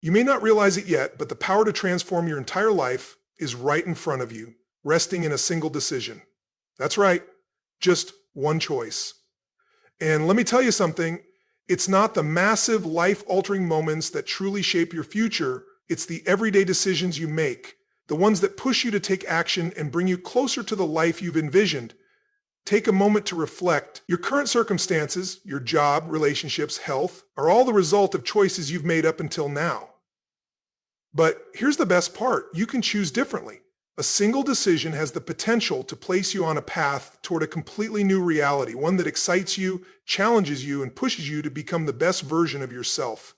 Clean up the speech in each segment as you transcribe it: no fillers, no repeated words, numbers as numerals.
You may not realize it yet, but the power to transform your entire life is right in front of you, resting in a single decision. That's right, just one choice. And let me tell you something, it's not the massive life-altering moments that truly shape your future, it's the everyday decisions you make, the ones that push you to take action and bring you closer to the life you've envisioned. Take a moment to reflect. Your current circumstances, your job, relationships, health, are all the result of choices you've made up until now. But here's the best part, you can choose differently. A single decision has the potential to place you on a path toward a completely new reality, one that excites you, challenges you, and pushes you to become the best version of yourself.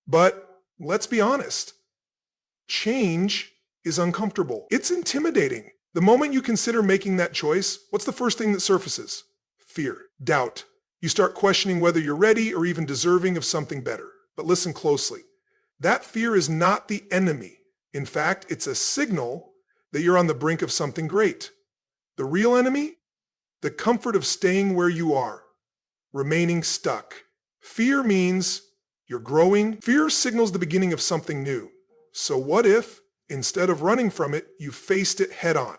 But let's be honest, change is uncomfortable. It's intimidating. The moment you consider making that choice, what's the first thing that surfaces? Fear, doubt. You start questioning whether you're ready or even deserving of something better. But listen closely. That fear is not the enemy. In fact, it's a signal that you're on the brink of something great. The real enemy? The comfort of staying where you are, remaining stuck. Fear means you're growing. Fear signals the beginning of something new. So what if, instead of running from it, you faced it head on?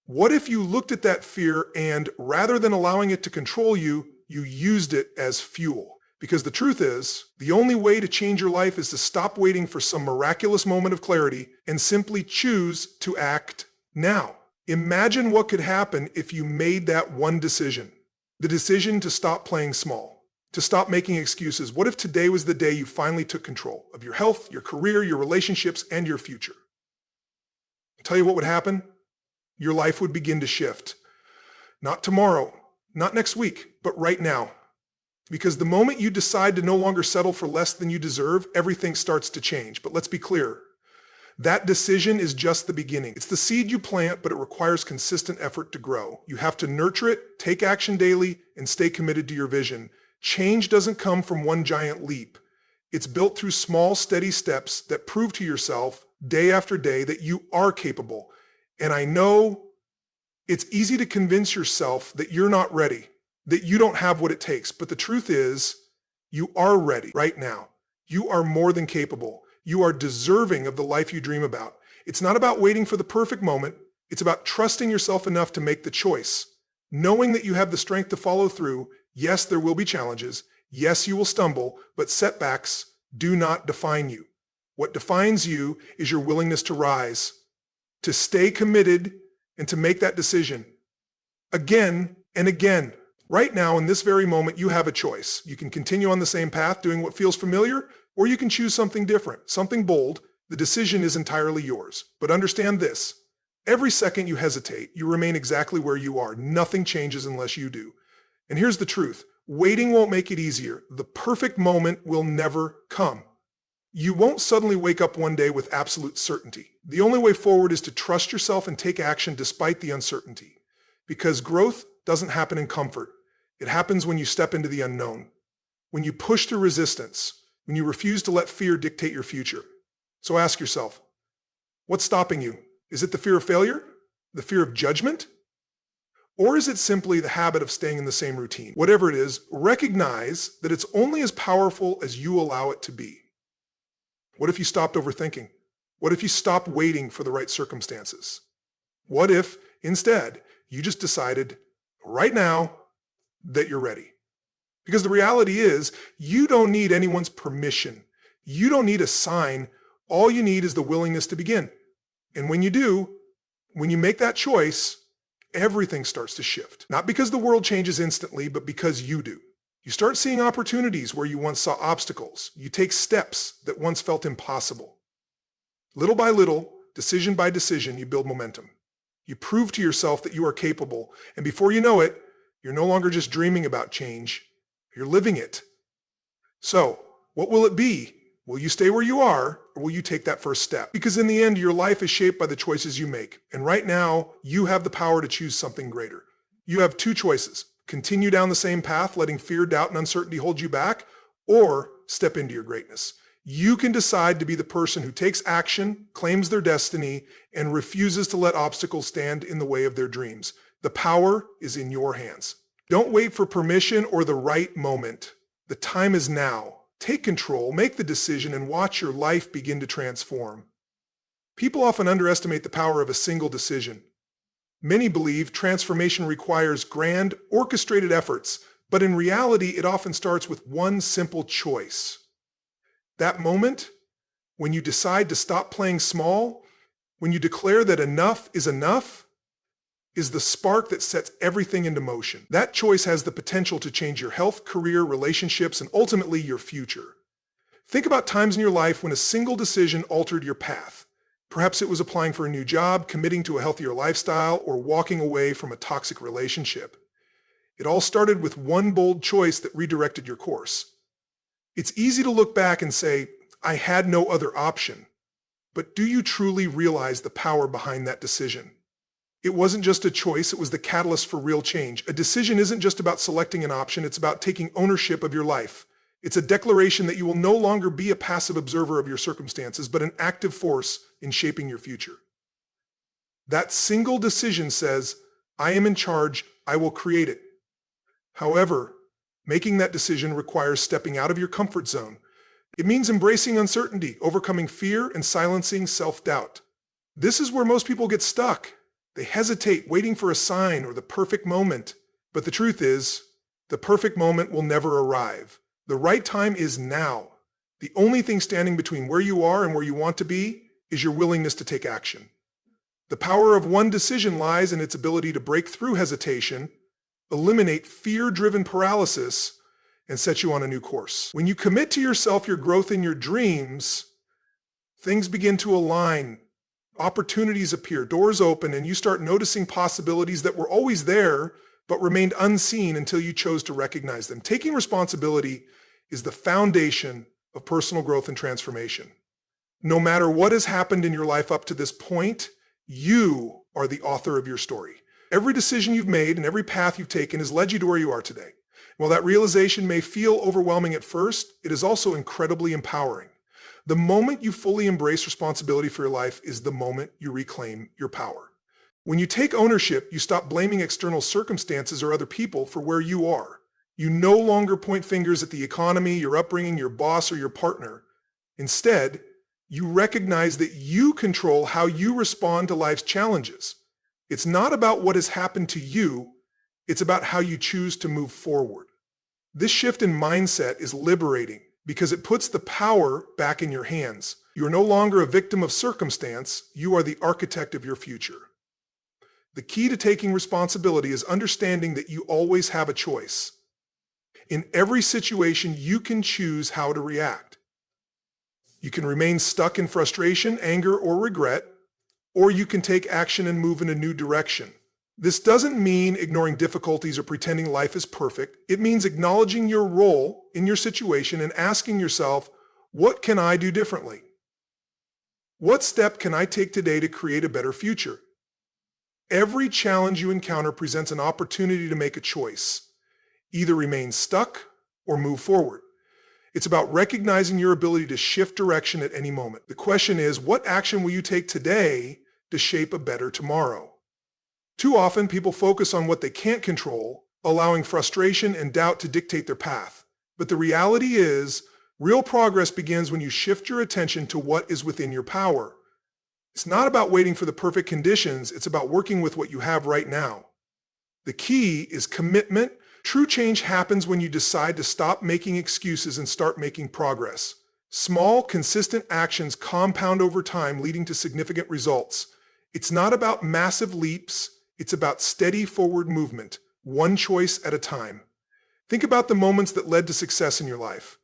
What if you looked at that fear and, rather than allowing it to control you, you used it as fuel? Because the truth is, the only way to change your life is to stop waiting for some miraculous moment of clarity and simply choose to act now. Imagine what could happen if you made that one decision. The decision to stop playing small, to stop making excuses. What if today was the day you finally took control of your health, your career, your relationships, and your future? I'll tell you what would happen. Your life would begin to shift. Not tomorrow, not next week, but right now. Because the moment you decide to no longer settle for less than you deserve, everything starts to change. But let's be clear. That decision is just the beginning. It's the seed you plant, but it requires consistent effort to grow. You have to nurture it, take action daily, and stay committed to your vision. Change doesn't come from one giant leap. It's built through small, steady steps that prove to yourself day after day that you are capable. And I know it's easy to convince yourself that you're not ready, that you don't have what it takes. But the truth is, you are ready right now. You are more than capable. You are deserving of the life you dream about. It's not about waiting for the perfect moment. It's about trusting yourself enough to make the choice, knowing that you have the strength to follow through. Yes, there will be challenges. Yes, you will stumble, but setbacks do not define you. What defines you is your willingness to rise, to stay committed, and to make that decision again and again. Right now, in this very moment, you have a choice. You can continue on the same path, doing what feels familiar, or you can choose something different, something bold. The decision is entirely yours. But understand this. Every second you hesitate, you remain exactly where you are. Nothing changes unless you do. And here's the truth. Waiting won't make it easier. The perfect moment will never come. You won't suddenly wake up one day with absolute certainty. The only way forward is to trust yourself and take action despite the uncertainty. Because growth doesn't happen in comfort. It happens when you step into the unknown, when you push through resistance, when you refuse to let fear dictate your future. So ask yourself, what's stopping you? Is it the fear of failure? The fear of judgment? Or is it simply the habit of staying in the same routine? Whatever it is, recognize that it's only as powerful as you allow it to be. What if you stopped overthinking? What if you stopped waiting for the right circumstances? What if, instead, you just decided right now that you're ready? Because the reality is, you don't need anyone's permission. You don't need a sign. All you need is the willingness to begin. And when you do, when you make that choice, everything starts to shift. Not because the world changes instantly, but because you do. You start seeing opportunities where you once saw obstacles. You take steps that once felt impossible. Little by little, decision by decision, you build momentum. You prove to yourself that you are capable, and before you know it, you're no longer just dreaming about change, you're living it. So, what will it be? Will you stay where you are, or will you take that first step? Because in the end, your life is shaped by the choices you make, and right now, you have the power to choose something greater. You have two choices: continue down the same path, letting fear, doubt, and uncertainty hold you back, or step into your greatness. You can decide to be the person who takes action, claims their destiny, and refuses to let obstacles stand in the way of their dreams. The power is in your hands. Don't wait for permission or the right moment. The time is now. Take control, make the decision, and watch your life begin to transform. People often underestimate the power of a single decision. Many believe transformation requires grand, orchestrated efforts, but in reality, it often starts with one simple choice. That moment, when you decide to stop playing small, when you declare that enough, is the spark that sets everything into motion. That choice has the potential to change your health, career, relationships, and ultimately your future. Think about times in your life when a single decision altered your path. Perhaps it was applying for a new job, committing to a healthier lifestyle, or walking away from a toxic relationship. It all started with one bold choice that redirected your course. It's easy to look back and say, I had no other option. But do you truly realize the power behind that decision? It wasn't just a choice, it was the catalyst for real change. A decision isn't just about selecting an option, it's about taking ownership of your life. It's a declaration that you will no longer be a passive observer of your circumstances, but an active force in shaping your future. That single decision says, I am in charge, I will create it. However, making that decision requires stepping out of your comfort zone. It means embracing uncertainty, overcoming fear, and silencing self-doubt. This is where most people get stuck. They hesitate, waiting for a sign or the perfect moment. But the truth is, the perfect moment will never arrive. The right time is now. The only thing standing between where you are and where you want to be is your willingness to take action. The power of one decision lies in its ability to break through hesitation, eliminate fear-driven paralysis, and set you on a new course. When you commit to yourself, your growth, and your dreams, things begin to align. Opportunities appear, doors open, and you start noticing possibilities that were always there, but remained unseen until you chose to recognize them. Taking responsibility is the foundation of personal growth and transformation. No matter what has happened in your life up to this point, you are the author of your story. Every decision you've made and every path you've taken has led you to where you are today. While that realization may feel overwhelming at first, it is also incredibly empowering. The moment you fully embrace responsibility for your life is the moment you reclaim your power. When you take ownership, you stop blaming external circumstances or other people for where you are. You no longer point fingers at the economy, your upbringing, your boss, or your partner. Instead, you recognize that you control how you respond to life's challenges. It's not about what has happened to you, it's about how you choose to move forward. This shift in mindset is liberating because it puts the power back in your hands. You are no longer a victim of circumstance, you are the architect of your future. The key to taking responsibility is understanding that you always have a choice. In every situation, you can choose how to react. You can remain stuck in frustration, anger, or regret, or you can take action and move in a new direction. This doesn't mean ignoring difficulties or pretending life is perfect. It means acknowledging your role in your situation and asking yourself, what can I do differently? What step can I take today to create a better future? Every challenge you encounter presents an opportunity to make a choice. Either remain stuck or move forward. It's about recognizing your ability to shift direction at any moment. The question is, what action will you take today to shape a better tomorrow? Too often, people focus on what they can't control, allowing frustration and doubt to dictate their path. But the reality is, real progress begins when you shift your attention to what is within your power. It's not about waiting for the perfect conditions, it's about working with what you have right now. The key is commitment. True change happens when you decide to stop making excuses and start making progress. Small, consistent actions compound over time, leading to significant results. It's not about massive leaps, it's about steady forward movement, one choice at a time. Think about the moments that led to success in your life.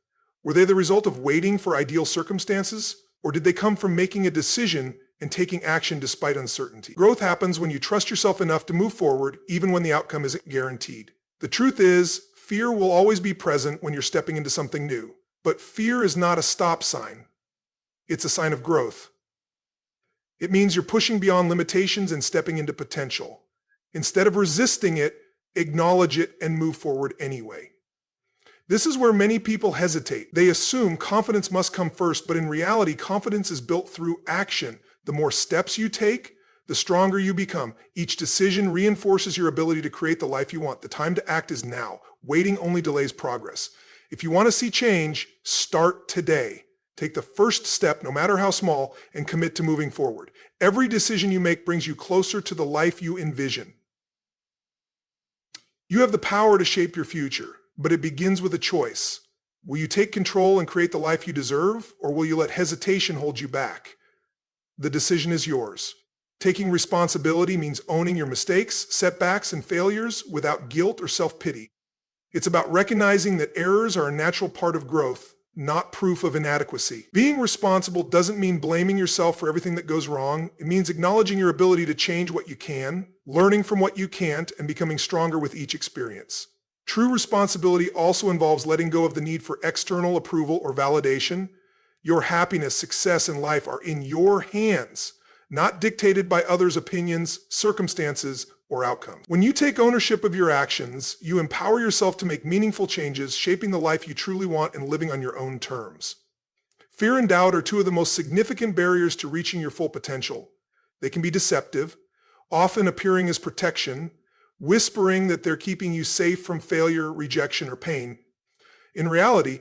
Were they the result of waiting for ideal circumstances, or did they come from making a decision and taking action despite uncertainty? Growth happens when you trust yourself enough to move forward, even when the outcome isn't guaranteed. The truth is, fear will always be present when you're stepping into something new. But fear is not a stop sign. It's a sign of growth. It means you're pushing beyond limitations and stepping into potential. Instead of resisting it, acknowledge it and move forward anyway. This is where many people hesitate. They assume confidence must come first, but in reality, confidence is built through action. The more steps you take, the stronger you become. Each decision reinforces your ability to create the life you want. The time to act is now. Waiting only delays progress. If you want to see change, start today. Take the first step, no matter how small, and commit to moving forward. Every decision you make brings you closer to the life you envision. You have the power to shape your future, but it begins with a choice. Will you take control and create the life you deserve, or will you let hesitation hold you back? The decision is yours. Taking responsibility means owning your mistakes, setbacks, and failures without guilt or self-pity. It's about recognizing that errors are a natural part of growth, not proof of inadequacy. Being responsible doesn't mean blaming yourself for everything that goes wrong. It means acknowledging your ability to change what you can, learning from what you can't, and becoming stronger with each experience. True responsibility also involves letting go of the need for external approval or validation. Your happiness, success, and life are in your hands, not dictated by others' opinions, circumstances, or outcomes. When you take ownership of your actions, you empower yourself to make meaningful changes, shaping the life you truly want and living on your own terms. Fear and doubt are two of the most significant barriers to reaching your full potential. They can be deceptive, often appearing as protection, whispering that they're keeping you safe from failure, rejection, or pain. In reality,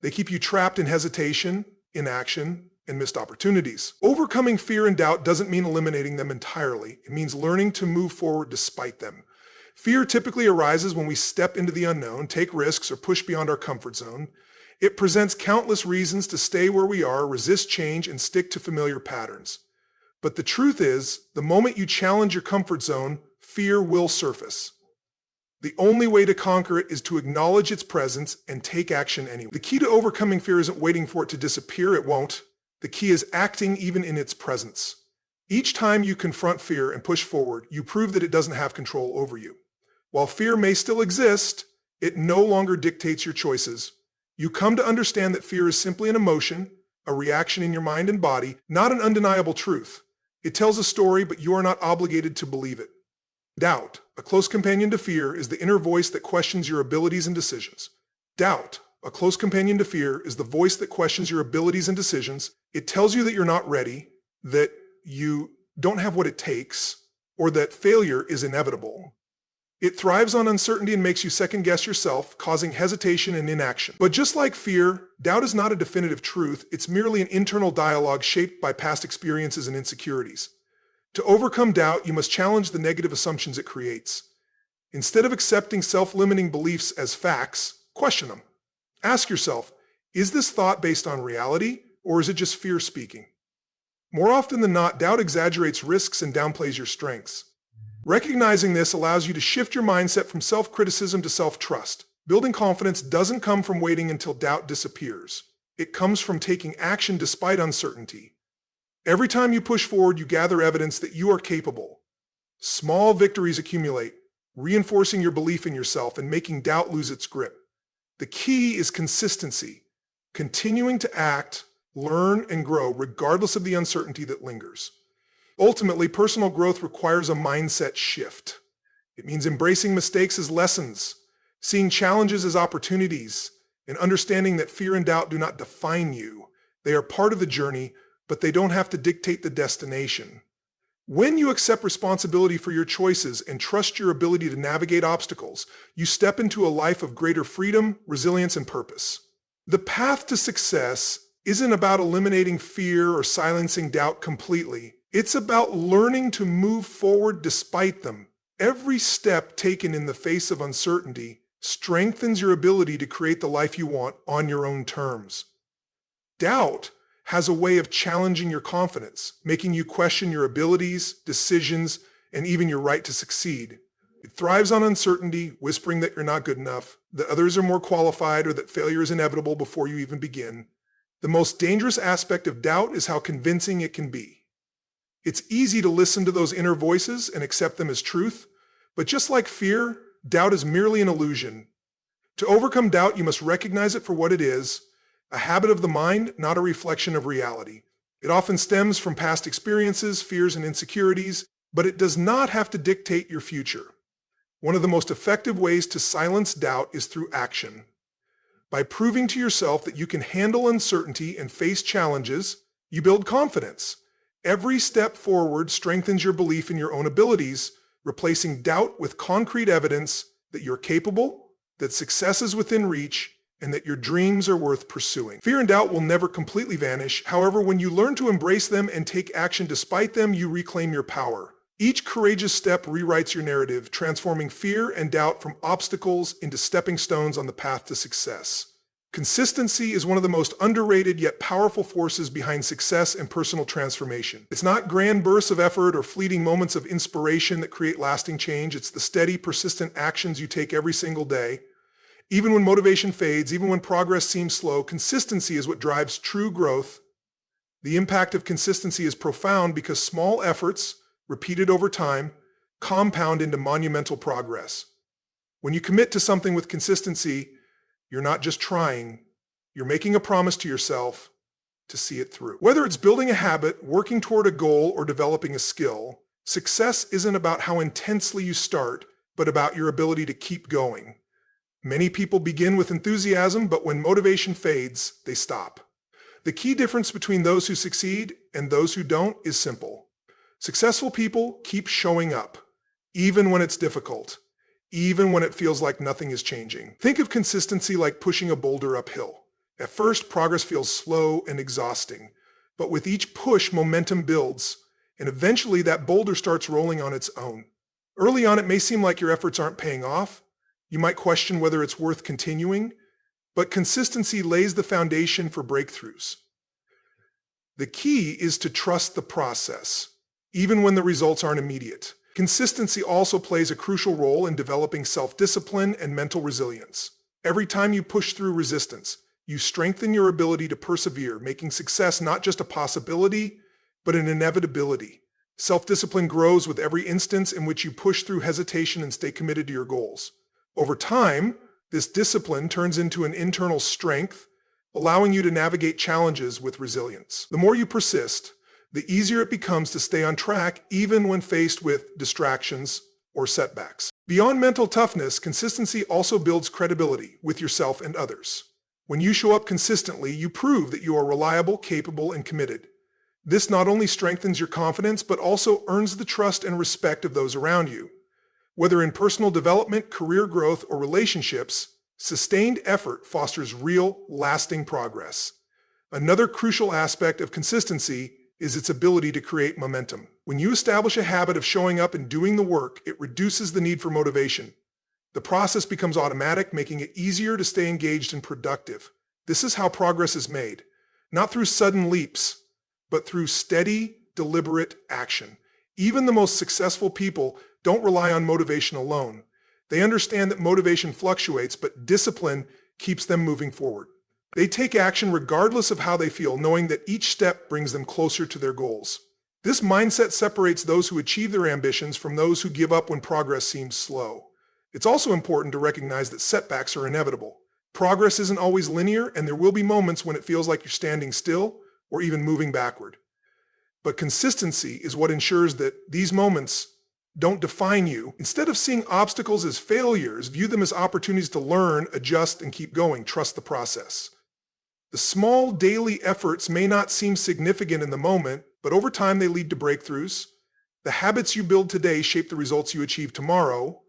they keep you trapped in hesitation, inaction, and missed opportunities. Overcoming fear and doubt doesn't mean eliminating them entirely. It means learning to move forward despite them. Fear typically arises when we step into the unknown, take risks, or push beyond our comfort zone. It presents countless reasons to stay where we are, resist change, and stick to familiar patterns. But the truth is, the moment you challenge your comfort zone, fear will surface. The only way to conquer it is to acknowledge its presence and take action anyway. The key to overcoming fear isn't waiting for it to disappear. It won't. The key is acting even in its presence. Each time you confront fear and push forward, you prove that it doesn't have control over you. While fear may still exist, it no longer dictates your choices. You come to understand that fear is simply an emotion, a reaction in your mind and body, not an undeniable truth. It tells a story, but you are not obligated to believe it. Doubt, a close companion to fear, is the inner voice that questions your abilities and decisions. Doubt, a close companion to fear, is the voice that questions your abilities and decisions. It tells you that you're not ready, that you don't have what it takes, or that failure is inevitable. It thrives on uncertainty and makes you second-guess yourself, causing hesitation and inaction. But just like fear, doubt is not a definitive truth. It's merely an internal dialogue shaped by past experiences and insecurities. To overcome doubt, you must challenge the negative assumptions it creates. Instead of accepting self-limiting beliefs as facts, question them. Ask yourself, is this thought based on reality, or is it just fear speaking? More often than not, doubt exaggerates risks and downplays your strengths. Recognizing this allows you to shift your mindset from self-criticism to self-trust. Building confidence doesn't come from waiting until doubt disappears. It comes from taking action despite uncertainty. Every time you push forward, you gather evidence that you are capable. Small victories accumulate, reinforcing your belief in yourself and making doubt lose its grip. The key is consistency, continuing to act, learn, and grow regardless of the uncertainty that lingers. Ultimately, personal growth requires a mindset shift. It means embracing mistakes as lessons, seeing challenges as opportunities, and understanding that fear and doubt do not define you. They are part of the journey, but they don't have to dictate the destination. When you accept responsibility for your choices and trust your ability to navigate obstacles, you step into a life of greater freedom, resilience, and purpose. The path to success isn't about eliminating fear or silencing doubt completely. It's about learning to move forward despite them. Every step taken in the face of uncertainty strengthens your ability to create the life you want on your own terms. Doubt has a way of challenging your confidence, making you question your abilities, decisions, and even your right to succeed. It thrives on uncertainty, whispering that you're not good enough, that others are more qualified, or that failure is inevitable before you even begin. The most dangerous aspect of doubt is how convincing it can be. It's easy to listen to those inner voices and accept them as truth, but just like fear, doubt is merely an illusion. To overcome doubt, you must recognize it for what it is, a habit of the mind, not a reflection of reality. It often stems from past experiences, fears, and insecurities, but it does not have to dictate your future. One of the most effective ways to silence doubt is through action. By proving to yourself that you can handle uncertainty and face challenges, you build confidence. Every step forward strengthens your belief in your own abilities, replacing doubt with concrete evidence that you're capable, that success is within reach, and that your dreams are worth pursuing. Fear and doubt will never completely vanish. However, when you learn to embrace them and take action despite them, you reclaim your power. Each courageous step rewrites your narrative, transforming fear and doubt from obstacles into stepping stones on the path to success. Consistency is one of the most underrated yet powerful forces behind success and personal transformation. It's not grand bursts of effort or fleeting moments of inspiration that create lasting change. It's the steady, persistent actions you take every single day. Even when motivation fades, even when progress seems slow, consistency is what drives true growth. The impact of consistency is profound because small efforts, repeated over time, compound into monumental progress. When you commit to something with consistency, you're not just trying, you're making a promise to yourself to see it through. Whether it's building a habit, working toward a goal, or developing a skill, success isn't about how intensely you start, but about your ability to keep going. Many people begin with enthusiasm, but when motivation fades, they stop. The key difference between those who succeed and those who don't is simple. Successful people keep showing up, even when it's difficult, even when it feels like nothing is changing. Think of consistency like pushing a boulder uphill. At first, progress feels slow and exhausting, but with each push, momentum builds, and eventually that boulder starts rolling on its own. Early on, it may seem like your efforts aren't paying off. You might question whether it's worth continuing, but consistency lays the foundation for breakthroughs. The key is to trust the process, even when the results aren't immediate. Consistency also plays a crucial role in developing self-discipline and mental resilience. Every time you push through resistance, you strengthen your ability to persevere, making success not just a possibility, but an inevitability. Self-discipline grows with every instance in which you push through hesitation and stay committed to your goals. Over time, this discipline turns into an internal strength, allowing you to navigate challenges with resilience. The more you persist, the easier it becomes to stay on track even when faced with distractions or setbacks. Beyond mental toughness, consistency also builds credibility with yourself and others. When you show up consistently, you prove that you are reliable, capable, and committed. This not only strengthens your confidence, but also earns the trust and respect of those around you. Whether in personal development, career growth, or relationships, sustained effort fosters real, lasting progress. Another crucial aspect of consistency is its ability to create momentum. When you establish a habit of showing up and doing the work, it reduces the need for motivation. The process becomes automatic, making it easier to stay engaged and productive. This is how progress is made, not through sudden leaps, but through steady, deliberate action. Even the most successful people don't rely on motivation alone. They understand that motivation fluctuates, but discipline keeps them moving forward. They take action regardless of how they feel, knowing that each step brings them closer to their goals. This mindset separates those who achieve their ambitions from those who give up when progress seems slow. It's also important to recognize that setbacks are inevitable. Progress isn't always linear, and there will be moments when it feels like you're standing still or even moving backward. But consistency is what ensures that these moments don't define you. Instead of seeing obstacles as failures, view them as opportunities to learn, adjust, and keep going. Trust the process. The small daily efforts may not seem significant in the moment, but over time they lead to breakthroughs. The habits you build today shape the results you achieve tomorrow.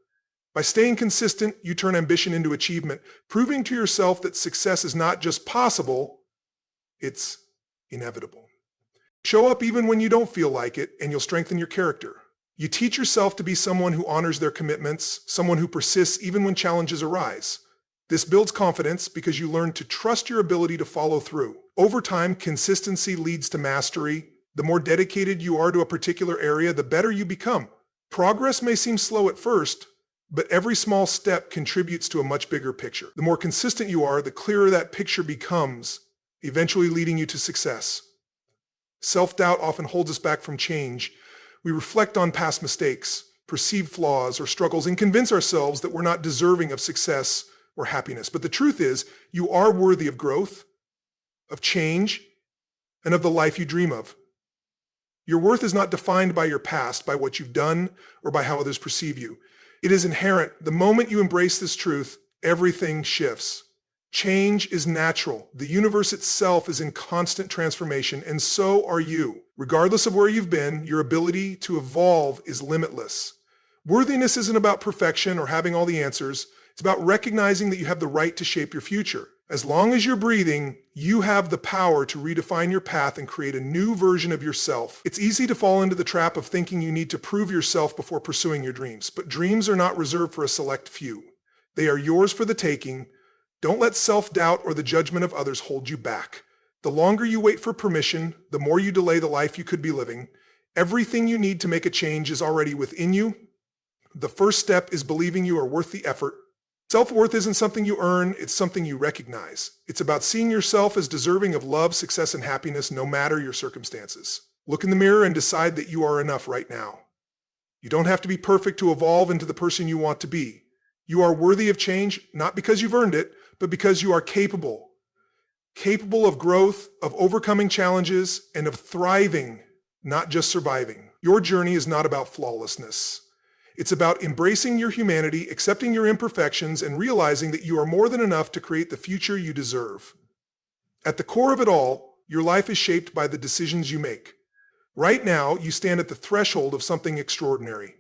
By staying consistent, you turn ambition into achievement, proving to yourself that success is not just possible, it's inevitable. Show up even when you don't feel like it, and you'll strengthen your character. You teach yourself to be someone who honors their commitments, someone who persists even when challenges arise. This builds confidence because you learn to trust your ability to follow through. Over time, consistency leads to mastery. The more dedicated you are to a particular area, the better you become. Progress may seem slow at first, but every small step contributes to a much bigger picture. The more consistent you are, the clearer that picture becomes, eventually leading you to success. Self-doubt often holds us back from change. We reflect on past mistakes, perceived flaws, or struggles, and convince ourselves that we're not deserving of success or happiness. But the truth is, you are worthy of growth, of change, and of the life you dream of. Your worth is not defined by your past, by what you've done, or by how others perceive you. It is inherent. The moment you embrace this truth, everything shifts. Change is natural. The universe itself is in constant transformation, and so are you. Regardless of where you've been, your ability to evolve is limitless. Worthiness isn't about perfection or having all the answers. It's about recognizing that you have the right to shape your future. As long as you're breathing, you have the power to redefine your path and create a new version of yourself. It's easy to fall into the trap of thinking you need to prove yourself before pursuing your dreams, but dreams are not reserved for a select few. They are yours for the taking. Don't let self-doubt or the judgment of others hold you back. The longer you wait for permission, the more you delay the life you could be living. Everything you need to make a change is already within you. The first step is believing you are worth the effort. Self-worth isn't something you earn, it's something you recognize. It's about seeing yourself as deserving of love, success, and happiness no matter your circumstances. Look in the mirror and decide that you are enough right now. You don't have to be perfect to evolve into the person you want to be. You are worthy of change, not because you've earned it, but because you are capable. Capable of growth, of overcoming challenges, and of thriving, not just surviving. Your journey is not about flawlessness. It's about embracing your humanity, accepting your imperfections, and realizing that you are more than enough to create the future you deserve. At the core of it all, your life is shaped by the decisions you make. Right now, you stand at the threshold of something extraordinary.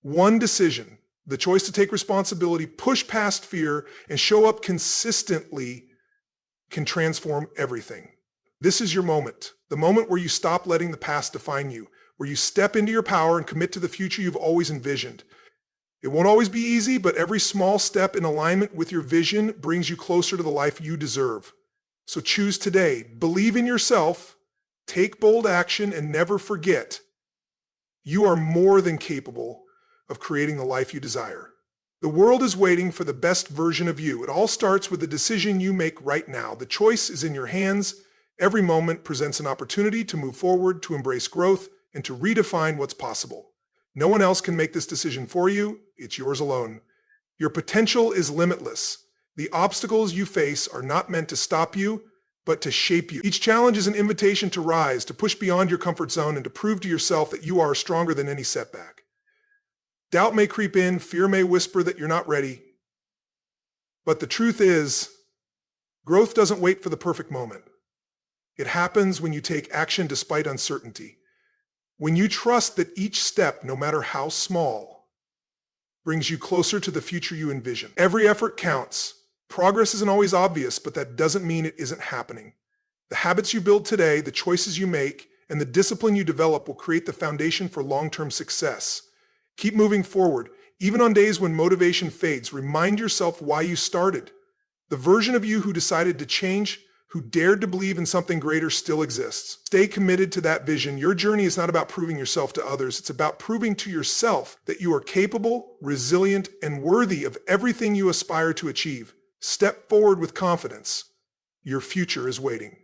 One decision, the choice to take responsibility, push past fear, and show up consistently can transform everything. This is your moment, the moment where you stop letting the past define you, where you step into your power and commit to the future you've always envisioned. It won't always be easy, but every small step in alignment with your vision brings you closer to the life you deserve. So choose today. Believe in yourself, take bold action, and never forget, you are more than capable of creating the life you desire. The world is waiting for the best version of you. It all starts with the decision you make right now. The choice is in your hands. Every moment presents an opportunity to move forward, to embrace growth, and to redefine what's possible. No one else can make this decision for you. It's yours alone. Your potential is limitless. The obstacles you face are not meant to stop you, but to shape you. Each challenge is an invitation to rise, to push beyond your comfort zone, and to prove to yourself that you are stronger than any setback. Doubt may creep in, fear may whisper that you're not ready. But the truth is, growth doesn't wait for the perfect moment. It happens when you take action despite uncertainty. When you trust that each step, no matter how small, brings you closer to the future you envision. Every effort counts. Progress isn't always obvious, but that doesn't mean it isn't happening. The habits you build today, the choices you make, and the discipline you develop will create the foundation for long-term success. Keep moving forward. Even on days when motivation fades, remind yourself why you started. The version of you who decided to change, who dared to believe in something greater, still exists. Stay committed to that vision. Your journey is not about proving yourself to others. It's about proving to yourself that you are capable, resilient, and worthy of everything you aspire to achieve. Step forward with confidence. Your future is waiting.